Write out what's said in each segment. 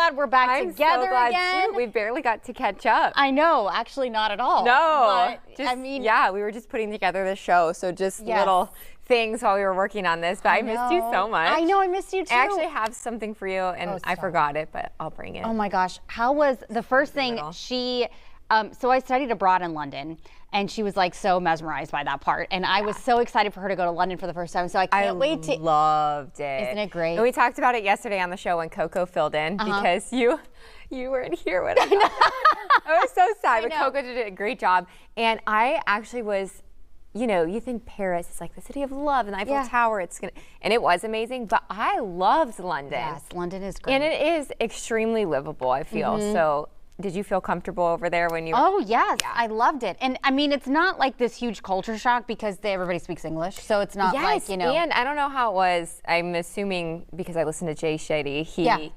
glad we're back together so glad again. Too. We barely got to catch up. I know, actually not at all. No, but, I mean, yeah, we were just putting together the show, so just little things while we were working on this. But I missed you so much. I know, I missed you too. I actually have something for you, and I forgot it, but I'll bring it. Oh my gosh, how was the first thing she? So I studied abroad in London, and she was like so mesmerized by that part, and I was so excited for her to go to London for the first time. So I can't wait to. Loved it. Isn't it great? And we talked about it yesterday on the show when Coco filled in because you weren't here when I was so sad, but Coco did a great job, and I actually was. You think Paris is like the city of love and the Eiffel Tower. And it was amazing, but I loved London. Yes, London is great, and it is extremely livable. I feel so. Did you feel comfortable over there when you? Oh yes, I loved it. And I mean, it's not like this huge culture shock because everybody speaks English, so it's not like And I don't know how it was. I'm assuming because I listened to Jay Shetty, he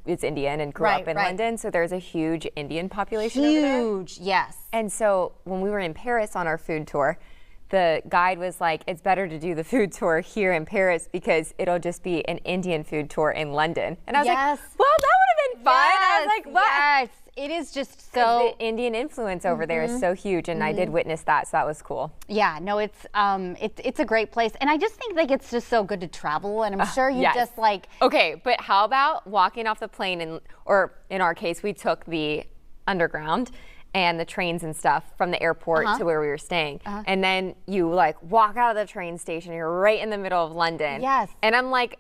is Indian and grew up in London, so there's a huge Indian population over there. Huge, yes. And so when we were in Paris on our food tour, the guide was like, it's better to do the food tour here in Paris because it'll just be an Indian food tour in London. And I was like, well, that would have been fun. I was like, what? Yes, it is just so. The Indian influence over there is so huge, and I did witness that, so that was cool. Yeah, no, it's a great place, and I just think like it's just so good to travel, and I'm sure you just like. Okay, but how about walking off the plane, or in our case, we took the underground and the trains and stuff from the airport to where we were staying. And then you like walk out of the train station, you're right in the middle of London. Yes. And I'm like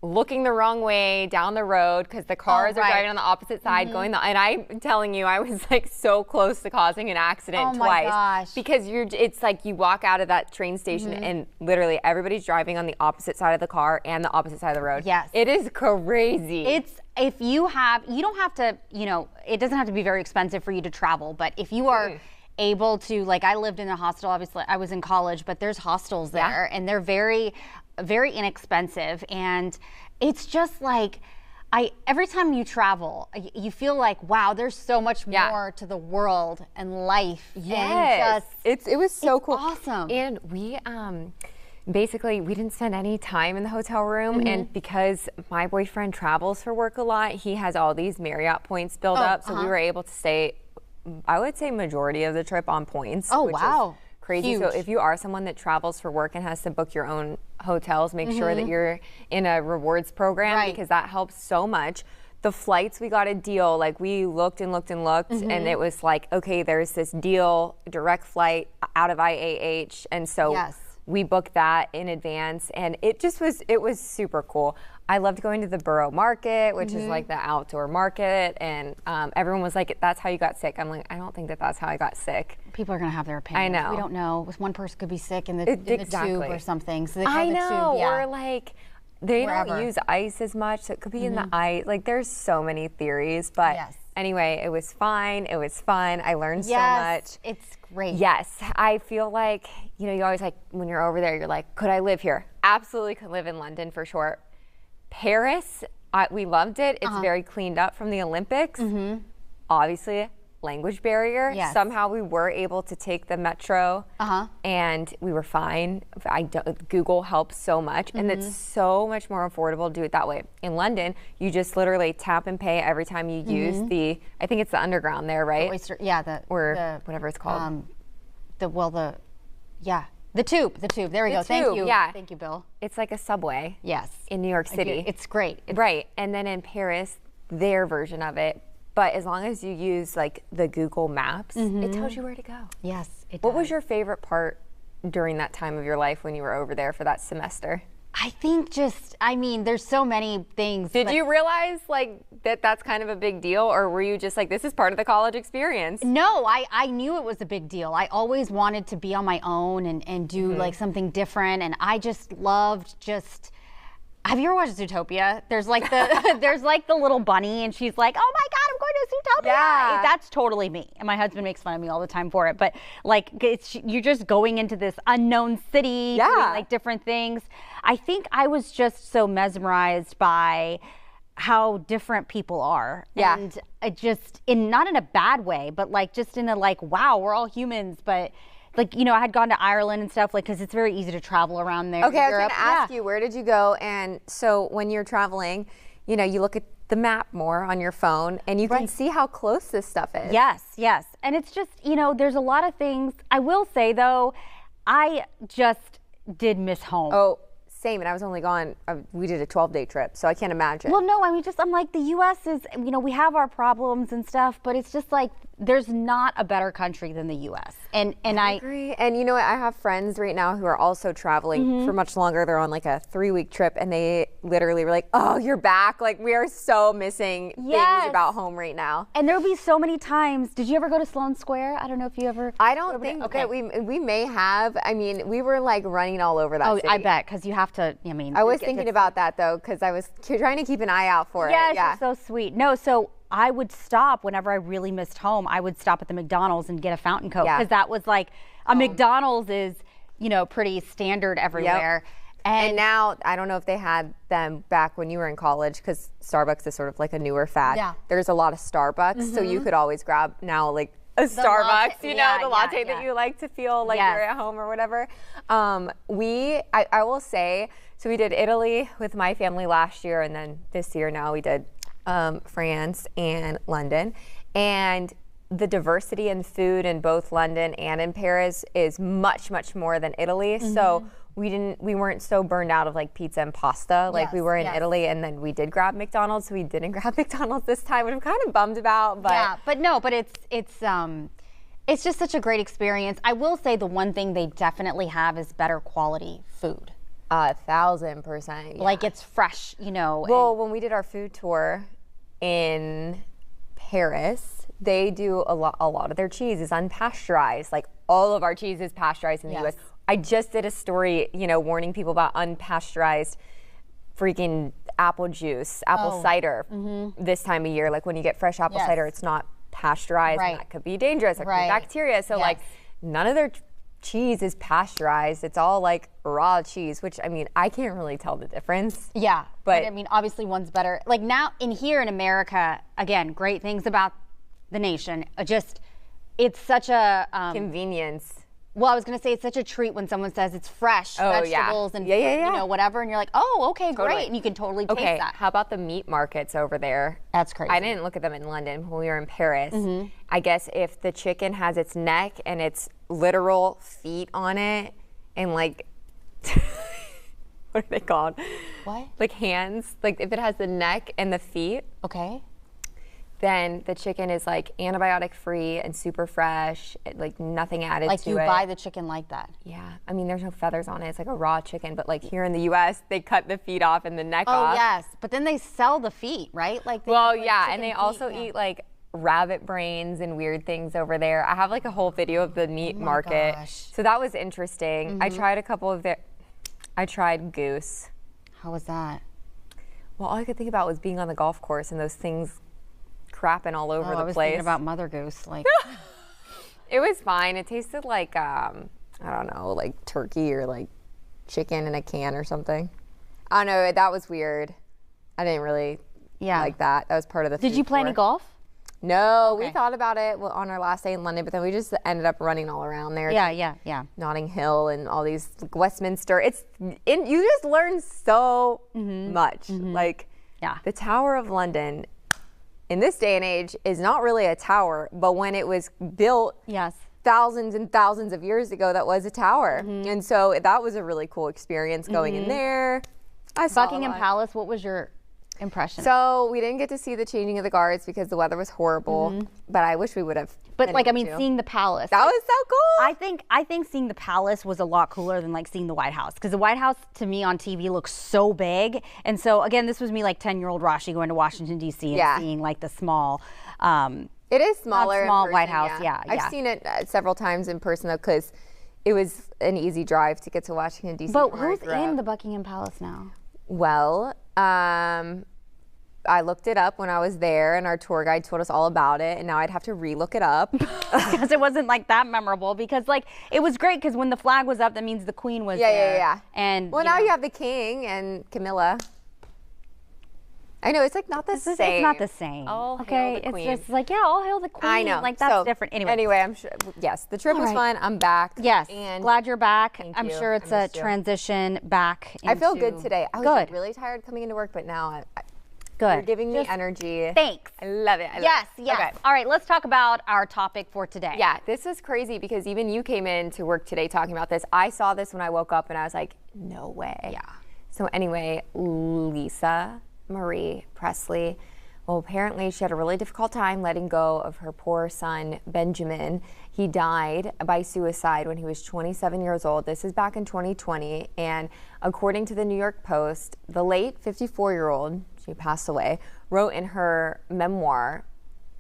looking the wrong way down the road because the cars are driving on the opposite side and I'm telling you, I was like so close to causing an accident twice. Gosh. Because it's like you walk out of that train station and literally everybody's driving on the opposite side of the car and the opposite side of the road. Yes. It is crazy. If you don't have to, it doesn't have to be very expensive for you to travel, but if you are able to, like I lived in a hostel, obviously I was in college, but there's hostels there and they're very, very inexpensive. And it's just like, every time you travel, you feel like, wow, there's so much more to the world and life. Yes. And it was so cool. Awesome. And we, basically, we didn't spend any time in the hotel room, and because my boyfriend travels for work a lot, he has all these Marriott points built up, so we were able to stay, I would say, majority of the trip on points. Oh, which wow. Is crazy. Huge. So if you are someone that travels for work and has to book your own hotels, make sure that you're in a rewards program because that helps so much. The flights, we got a deal. Like we looked and looked and looked, and it was like, okay, there's this deal, direct flight out of IAH, and so we booked that in advance, and it was super cool. I loved going to the Borough Market, which is like the outdoor market, and everyone was like, that's how you got sick. I'm like, I don't think that's how I got sick. People are going to have their opinions. I know. We don't know. One person could be sick in the tube or something. So they call I the know, tube, or like, they don't use ice as much, so it could be in the ice. Like, there's so many theories, but anyway, it was fine. It was fun. I learned so much. It's great. Yes, I feel like, you always like, when you're over there, you're like, could I live here? Absolutely could live in London for sure. Paris, we loved it. It's very cleaned up from the Olympics. Obviously, language barrier. Yes. Somehow we were able to take the metro and we were fine. Google helps so much, and it's so much more affordable to do it that way. In London, you just literally tap and pay every time you use I think it's the underground there, right? Or whatever it's called. The tube. There we go. Thank you. Yeah. Thank you, Bill. It's like a subway. Yes. In New York City. It's great. Right. And then in Paris, their version of it. But as long as you use like the Google Maps, it tells you where to go. Yes, it does. What was your favorite part during that time of your life when you were over there for that semester? I think there's so many things. Did you realize like that's kind of a big deal, or were you just like, this is part of the college experience? No, I knew it was a big deal. I always wanted to be on my own and do like something different, and I just loved have you ever watched Zootopia? There's like the little bunny, and she's like, oh my God, I'm going to Zootopia. Yeah. That's totally me. And my husband makes fun of me all the time for it. But like, you're just going into this unknown city, doing like different things. I think I was just so mesmerized by how different people are. Yeah. And just not in a bad way, but like just in a like, wow, we're all humans, but like, I had gone to Ireland and stuff, like, because it's very easy to travel around there. Okay, I was going to ask you, where did you go? And so when you're traveling, you look at the map more on your phone, and you can see how close this stuff is. Yes, yes. And it's just, you know, there's a lot of things. I will say, though, I just did miss home. Oh, same. And I was only gone, we did a 12-day trip, so I can't imagine. Well, no, I mean, I'm like, the U.S. is, you know, we have our problems and stuff, but it's just like, there's not a better country than the U.S. And I agree. And you know what? I have friends right now who are also traveling for much longer. They're on like a 3-week trip, and they literally were like, "Oh, you're back! Like we are so missing things about home right now." And there'll be so many times. Did you ever go to Sloan Square? I don't know if you ever. I don't think that we may have. I mean, we were like running all over that city. I bet, because you have to. I mean, I was thinking about that though, because I was trying to keep an eye out for it. Yeah, it's so sweet. No, so I would stop whenever I really missed home. I would stop at the McDonald's and get a fountain Coke, because that was like a McDonald's is, you know, pretty standard everywhere. Yep. And now I don't know if they had them back when you were in college, because Starbucks is sort of like a newer fad. Yeah. There's a lot of Starbucks, so you could always grab now like a Starbucks, latte, you know, the latte that you like to feel like you're at home or whatever. I will say, so we did Italy with my family last year, and then this year now we did France and London. And the diversity in food in both London and in Paris is much, much more than Italy. So we weren't so burned out of like pizza and pasta like we were in Italy. And then we did grab McDonald's. So we didn't grab McDonald's this time, which I'm kind of bummed about. But but it's just such a great experience. I will say the one thing they definitely have is better quality food. 1,000%. Yeah. Like it's fresh, you know. Well, when we did our food tour in Paris, they do a lot of their cheese is unpasteurized. Like all of our cheese is pasteurized in the US. I just did a story, you know, warning people about unpasteurized freaking apple juice, apple cider this time of year. Like when you get fresh apple cider, it's not pasteurized, and that could be dangerous. There could be bacteria. So like none of their cheese is pasteurized. It's all like raw cheese, which I mean, I can't really tell the difference. Yeah, but I mean, obviously one's better. Like now here in America, again, great things about the nation. It's such a convenience. Well, I was going to say it's such a treat when someone says it's fresh vegetables and you know, whatever, and you're like, oh, okay, great, and you can totally taste that. How about the meat markets over there? That's crazy. I didn't look at them in London when we were in Paris. I guess if the chicken has its neck and its literal feet on it, and like, what are they called? What? Like hands. Like if it has the neck and the feet. Okay. Then the chicken is like antibiotic free and super fresh, like nothing added to it. Like you buy the chicken like that? Yeah. I mean, there's no feathers on it. It's like a raw chicken. But like here in the U.S., they cut the feet off and the neck off. Oh, yes. But then they sell the feet, right? Like well, yeah. And they also eat like rabbit brains and weird things over there. I have like a whole video of the meat market. Gosh. So that was interesting. I tried a couple of I tried goose. How was that? Well, all I could think about was being on the golf course and those things crapping all over the place. I was thinking about Mother Goose. Like, it was fine. It tasted like I don't know, like turkey or like chicken in a can or something. I don't know. That was weird. I didn't really like that. That was part of the. Did you play any golf? No, we thought about it on our last day in London, but then we just ended up running all around there. Yeah. Notting Hill and all these like, Westminster. You just learn so much. Like the Tower of London. In this day and age, is not really a tower, but when it was built thousands and thousands of years ago, that was a tower. And so that was a really cool experience going in there. I saw Buckingham Palace, what was your impression? So we didn't get to see the changing of the guards because the weather was horrible, but I wish we would have. But like, I mean, seeing the palace. That was so cool. I think seeing the palace was a lot cooler than like seeing the White House, because the White House to me on TV looks so big. And so again, this was me like 10-year-old Rashi going to Washington D.C. and seeing like the small. It is smaller. Small White House. Yeah. I've seen it several times in person though, because it was an easy drive to get to Washington D.C. But who's in the Buckingham Palace now? Well, I looked it up when I was there, and our tour guide told us all about it, and now I'd have to re-look it up. Because it wasn't like that memorable, because like it was great because when the flag was up, that means the Queen was there. Yeah. And well, now you have the King and Camilla. I know, it's like not the same. It's not the same. All okay, hail the Queen. It's just like, all hail the Queen. I know. Like that's different. Anyway, I'm sure, yes, the trip was fun. I'm back. Yes, and glad you're back. Thank I'm you. sure it's a transition back into. I feel good today. I was like, really tired coming into work, but now Good. You're giving me energy. Thanks. I love it. Yes. Okay. All right, let's talk about our topic for today. Yeah, this is crazy because even you came in to work today talking about this. I saw this when I woke up and I was like, no way. Yeah. So anyway, Lisa Marie Presley, well, apparently she had a really difficult time letting go of her poor son, Benjamin. He died by suicide when he was 27 years old. This is back in 2020. And according to the New York Post, the late 54-year-old, she passed away, wrote in her memoir,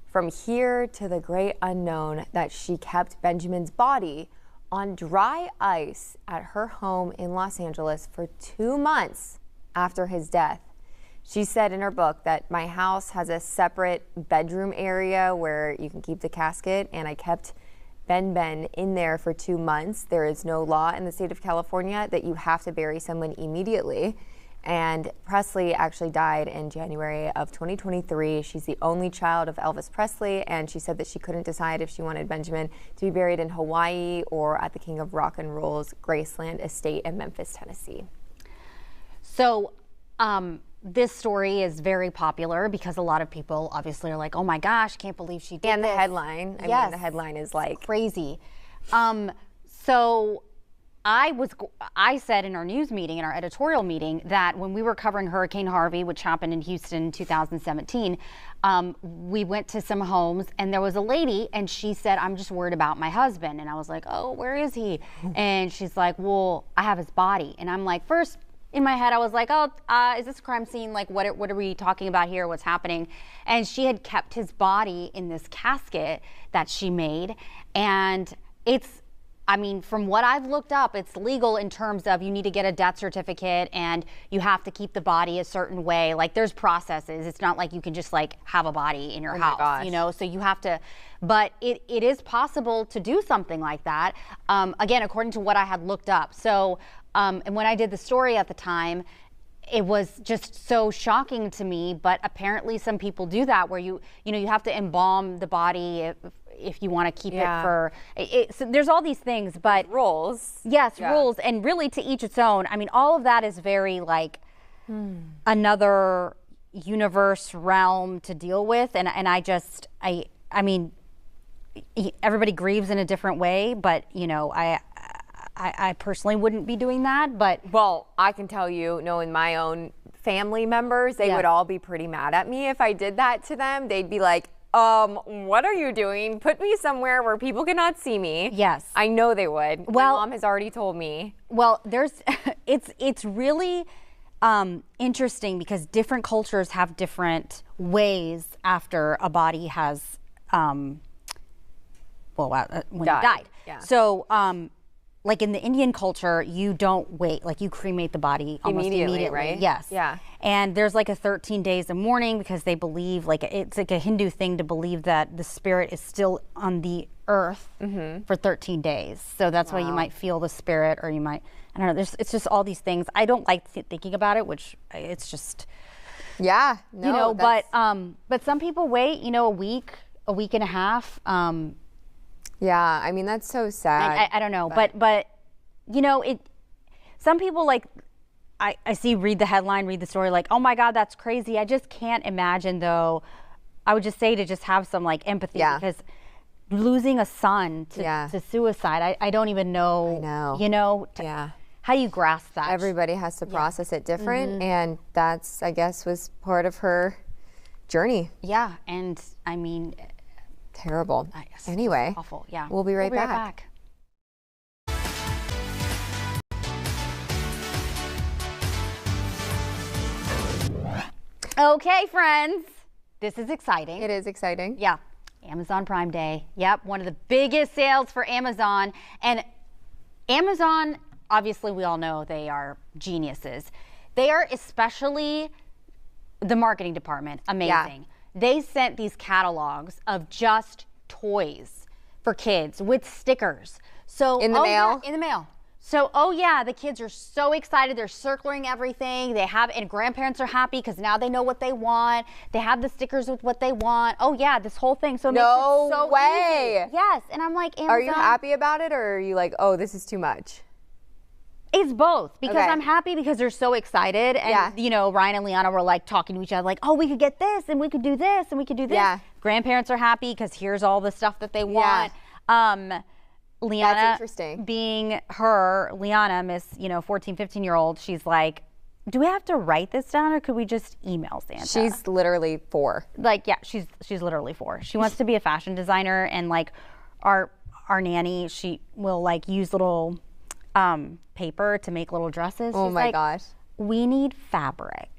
"From here to the great unknown," that she kept Benjamin's body on dry ice at her home in Los Angeles for 2 months after his death. She said in her book that my house has a separate bedroom area where you can keep the casket, and I kept Ben in there for 2 months. There is no law in the state of California that you have to bury someone immediately. And Presley actually died in January of 2023. She's the only child of Elvis Presley, and she said that she couldn't decide if she wanted Benjamin to be buried in Hawaii or at the King of Rock and Roll's Graceland estate in Memphis, Tennessee. So, this story is very popular because a lot of people obviously are like, oh my gosh, can't believe she did And the this. headline, I mean, the headline is like crazy. So I said in our news meeting, in our editorial meeting, that when we were covering Hurricane Harvey, which happened in Houston in 2017, we went to some homes and there was a lady and she said, I'm just worried about my husband. And I was like, oh, where is he? And she's like, well, I have his body. And I'm like, first, in my head, I was like, oh, is this a crime scene? Like, what are we talking about here? What's happening? And she had kept his body in this casket that she made. And from what I've looked up, it's legal in terms of you need to get a death certificate and you have to keep the body a certain way. Like, there's processes. It's not like you can just like have a body in your house, you know? So you have to, but it is possible to do something like that. Again, according to what I had looked up. So, and when I did the story at the time, it was just so shocking to me, but apparently some people do that where you have to embalm the body if you want to keep it for, so there's all these things, but rules. Yes, rules, and really to each its own. I mean, all of that is very like another universe realm to deal with, and I mean, everybody grieves in a different way, but I personally wouldn't be doing that, but... Well, I can tell you, knowing my own family members, they would all be pretty mad at me if I did that to them. They'd be like, what are you doing? Put me somewhere where people cannot see me. Yes. I know they would. Well, my mom has already told me. Well, it's really interesting because different cultures have different ways after a body has, when it died. Yeah. So, like in the Indian culture, you don't wait, like you cremate the body almost immediately, right? Yes. Yeah. And there's like a 13 days of mourning because they believe, like it's like a Hindu thing to believe that the spirit is still on the earth for 13 days. So that's why you might feel the spirit, or you might, I don't know, it's just all these things. I don't like thinking about it, which it's just, but some people wait, a week and a half. Yeah, I mean, that's so sad. I don't know, but some people like, I read the headline, read the story, like, oh my God, that's crazy. I just can't imagine though. I would just say to just have some like empathy because losing a son to suicide, I don't even know. I know. How do you grasp that? Everybody has to process it different, and that's, I guess, was part of her journey. Yeah, and I mean... Terrible. Anyway, awful. Yeah. We'll be right back. Okay, friends. This is exciting. It is exciting. Yeah. Amazon Prime Day. Yep. One of the biggest sales for Amazon. And Amazon, obviously, we all know they are geniuses. They are, especially the marketing department, amazing. Yeah. They sent these catalogs of just toys for kids with stickers. So in the mail? Yeah, in the mail. So, the kids are so excited. They're circling everything. And grandparents are happy because now they know what they want. They have the stickers with what they want. Oh yeah, this whole thing. So it makes it so way. Easy. Yes, and I'm like, Amazon. Are you happy about it, or are you like, oh, this is too much? It's both, because I'm happy because they're so excited, and you know, Ryan and Liana were like talking to each other like, oh, we could get this and we could do this and we could do this. Yeah. Grandparents are happy because here's all the stuff that they want. Liana, that's interesting. Being her, Liana, Miss, you know, 14, 15-year-old, she's like, do we have to write this down or could we just email Santa? She's literally 4. Like, yeah, she's literally 4. She wants to be a fashion designer, and like our nanny, she will like use little paper to make little dresses. Oh she's my like, gosh. We need fabric.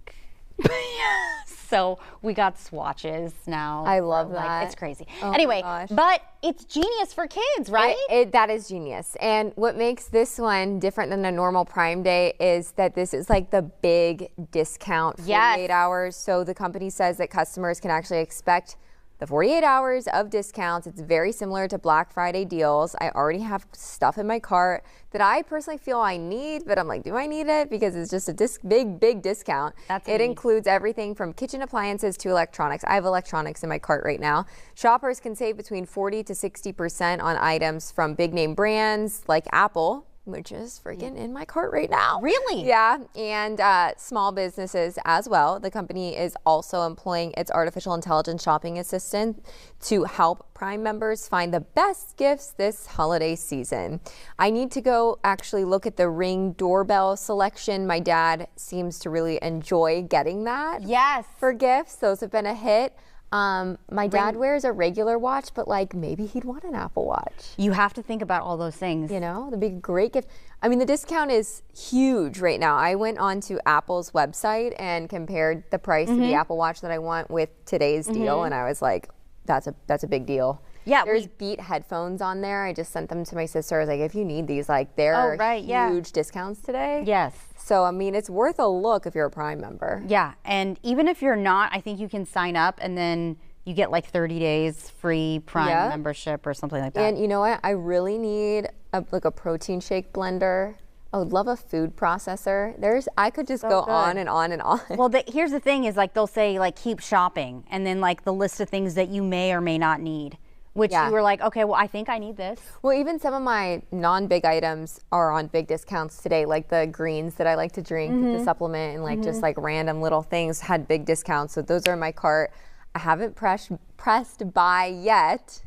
So we got swatches now. I love that. Like, it's crazy. Oh anyway, but it's genius for kids, right? That is genius. And what makes this one different than a normal Prime Day is that this is like the big discount 48 hours. So the company says that customers can actually expect the 48 hours of discounts. It's very similar to Black Friday deals. I already have stuff in my cart that I personally feel I need, but I'm like, do I need it? Because it's just a big discount. It includes everything from kitchen appliances to electronics. I have electronics in my cart right now. Shoppers can save between 40 to 60% on items from big name brands like Apple, which is freaking in my cart right now. Really? Yeah, and small businesses as well. The company is also employing its artificial intelligence shopping assistant to help Prime members find the best gifts this holiday season. I need to go actually look at the Ring doorbell selection. My dad seems to really enjoy getting that. Yes. For gifts. Those have been a hit. My dad wears a regular watch, but like maybe he'd want an Apple Watch. You have to think about all those things. You know, that'd be a great gift. I mean, the discount is huge right now. I went onto Apple's website and compared the price of the Apple Watch that I want with today's deal, and I was like, that's a big deal. Yeah, there's Beat headphones on there. I just sent them to my sister. I was like, if you need these, like, they're huge discounts today. Yes. So, I mean, it's worth a look if you're a Prime member. Yeah, and even if you're not, I think you can sign up and then you get like 30 days free Prime membership or something like that. And you know what? I really need a protein shake blender. I would love a food processor. I could just go on and on and on. Well, here's the thing is like they'll say like keep shopping and then like the list of things that you may or may not need. Which you were like, okay, well, I think I need this. Well, even some of my non-big items are on big discounts today, like the greens that I like to drink, the supplement, and like just like random little things had big discounts. So those are in my cart. I haven't pressed buy yet.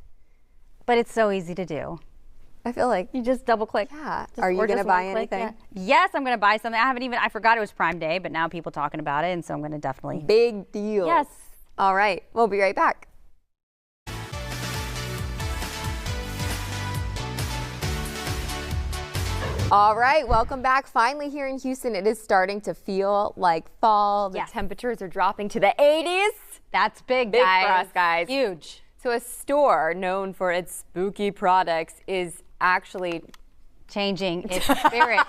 But it's so easy to do. I feel like you just double click. Yeah. Are you going to buy anything? Yeah. Yes, I'm going to buy something. I forgot it was Prime Day, but now people talking about it, and so I'm going to definitely. Big deal. Yes. All right. We'll be right back. All right, welcome back. Finally here in Houston, it is starting to feel like fall. The temperatures are dropping to the 80s. That's big, big guys. for us, guys. Huge. So a store known for its spooky products is actually changing its spirit.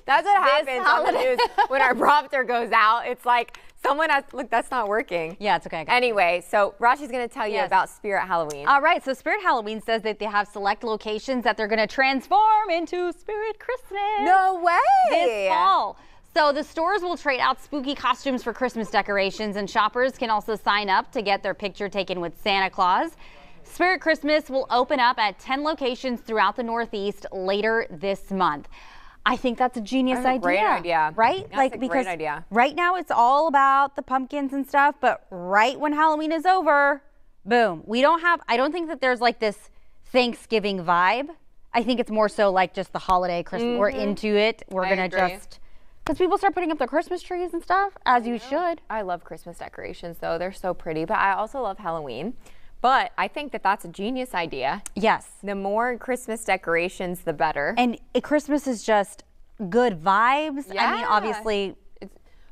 That's what happens on the news when our prompter goes out. It's like someone has, look, that's not working. Yeah, it's okay. Anyway, so Rashi's going to tell you about Spirit Halloween. All right, so Spirit Halloween says that they have select locations that they're going to transform into Spirit Christmas. No way! This fall. So the stores will trade out spooky costumes for Christmas decorations, and shoppers can also sign up to get their picture taken with Santa Claus. Spirit Christmas will open up at 10 locations throughout the Northeast later this month. I think that's a genius idea. Great idea. Right? That's a great idea. Right now it's all about the pumpkins and stuff, but right when Halloween is over, boom. I don't think that there's like this Thanksgiving vibe. I think it's more so like just the holiday Christmas. We're into it. We're going to just, because people start putting up their Christmas trees and stuff, as you should. I love Christmas decorations though. They're so pretty, but I also love Halloween. But I think that that's a genius idea. Yes. The more Christmas decorations, the better. And Christmas is just good vibes. Yeah. I mean, obviously.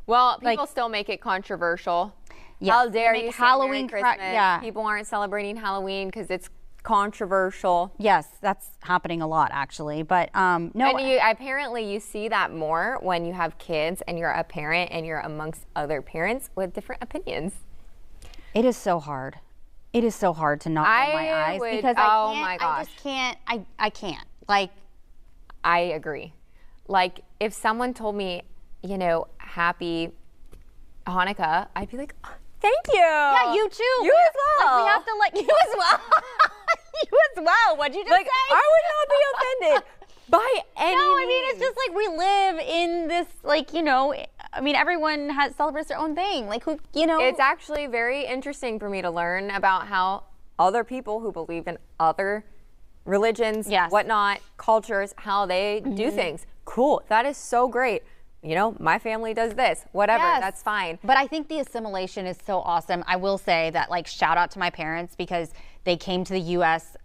People still make it controversial. Yes. How dare you say Halloween Christmas? People aren't celebrating Halloween because it's controversial. Yes, that's happening a lot actually. But no. And apparently you see that more when you have kids and you're a parent and you're amongst other parents with different opinions. It is so hard. It is so hard to not roll my eyes because I just can't. I can't. Like, I agree. Like, if someone told me, happy Hanukkah, I'd be like, oh, thank you. Yeah, you too. You as well. Like, we have to you as well. You as well. What'd you just say? I would not be offended. by any No, I mean, means. it's just like we live in this, like, you know, I mean, everyone celebrates their own thing. Like, who, you know. It's actually very interesting for me to learn about how other people who believe in other religions, whatnot, cultures, how they do things. Cool. That is so great. You know, my family does this, whatever, that's fine. But I think the assimilation is so awesome. I will say that, like, shout out to my parents because they came to the U.S.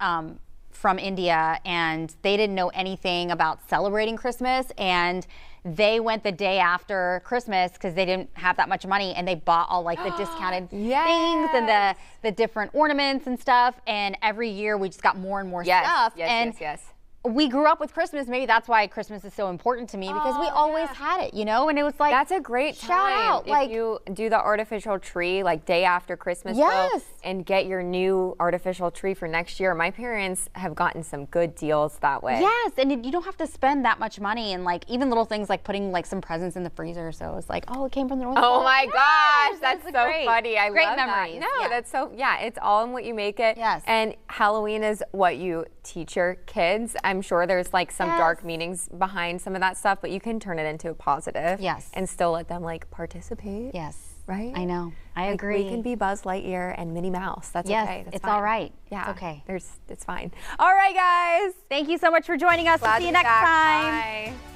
From India and they didn't know anything about celebrating Christmas, and they went the day after Christmas because they didn't have that much money, and they bought all like the discounted things and the different ornaments and stuff, and every year we just got more and more stuff. Yes. We grew up with Christmas. Maybe that's why Christmas is so important to me, because we always had it, you know? And it was like, that's a great shout time. out. If like, you do the artificial tree like day after Christmas, and get your new artificial tree for next year. My parents have gotten some good deals that way. Yes, and you don't have to spend that much money, and like even little things like putting like some presents in the freezer. So it's like, oh, it came from the North Pole. Oh my gosh, that's so funny. I great love memories. That. No, that's so, it's all in what you make it. Yes. And Halloween is what you teach your kids. I'm sure there's like some dark meanings behind some of that stuff, but you can turn it into a positive. Yes. And still let them like participate. Yes. Right? I know. I like, agree. We can be Buzz Lightyear and Minnie Mouse. That's okay. That's it's fine. all right. Yeah. It's okay. It's fine. All right, guys. Thank you so much for joining us. Glad We'll see you to be next back. time. Bye.